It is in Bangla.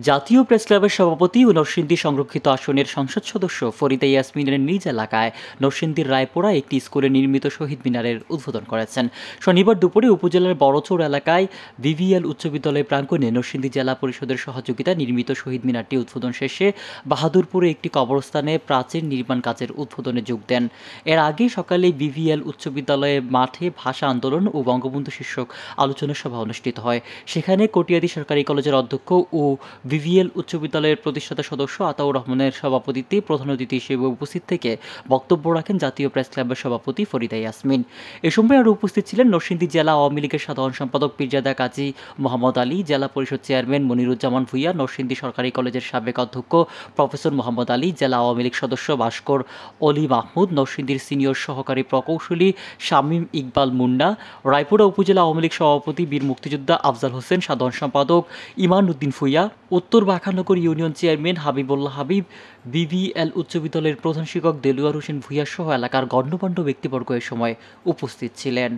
জাতীয় প্রেস ক্লাবের সভাপতি ও নরসিংদী সংরক্ষিত আসনের সংসদ সদস্য ফরিদা ইয়াসমিনের নিজ এলাকায় নরসিংদীর রায়পুরা একটি স্কুলে নির্মিত শহীদ মিনারের উদ্বোধন করেছেন। শনিবার দুপুরে উপজেলার বড়চৌর এলাকায় বিভিএল উচ্চ বিদ্যালয় প্রাঙ্গণে নরসিংদী জেলা পরিষদের সহযোগিতায় নির্মিত শহীদ মিনারটি উদ্বোধন শেষে বাহাদুরপুরে একটি কবরস্থানে প্রাচীর নির্মাণ কাজের উদ্বোধনে যোগ দেন। এর আগে সকালে বিভিএল উচ্চ বিদ্যালয়ে মাঠে ভাষা আন্দোলন ও বঙ্গবন্ধু শীর্ষক আলোচনা সভা অনুষ্ঠিত হয়। সেখানে কটিয়াদী সরকারি কলেজের অধ্যক্ষ ও বিভিএল উচ্চ বিদ্যালয়ের প্রতিষ্ঠাতা সদস্য আতাউর রহমানের সভাপতিত্বে প্রধান অতিথি হিসেবে উপস্থিত থেকে বক্তব্য রাখেন জাতীয় প্রেস ক্লাবের সভাপতি ফরিদা ইয়াসমিন। এ সময় আরও উপস্থিত ছিলেন নরসিংদী জেলা আওয়ামী লীগের সাধারণ সম্পাদক পীরজাদা কাজী মোহাম্মদ আলী, জেলা পরিষদ চেয়ারম্যান মনিরুজ্জামান ভূঁইয়া, নরসিংদী সরকারি কলেজের সাবেক অধ্যক্ষ প্রফেসর মোহাম্মদ আলী, জেলা আওয়ামী লীগ সদস্য ভাস্কর অলি মাহমুদ, নরসিংদীর সিনিয়র সহকারী প্রকৌশলী শামীম ইকবাল মুন্না, রায়পুরা উপজেলা আওয়ামী লীগ সভাপতি বীর মুক্তিযোদ্ধা আফজাল হোসেন, সাধারণ সম্পাদক ইমান উদ্দিন ভূঁইয়া, উত্তর বাঁকানগর ইউনিয়ন চেয়ারম্যান হাবিবুল্লাহ হাবিব, বিভিএল উচ্চ বিদ্যালয়ের প্রধান শিক্ষক দেলোয়ার হোসেন ভূঁইয়া সহ এলাকার গণ্যমান্য ব্যক্তিবর্গ এ সময় উপস্থিত ছিলেন।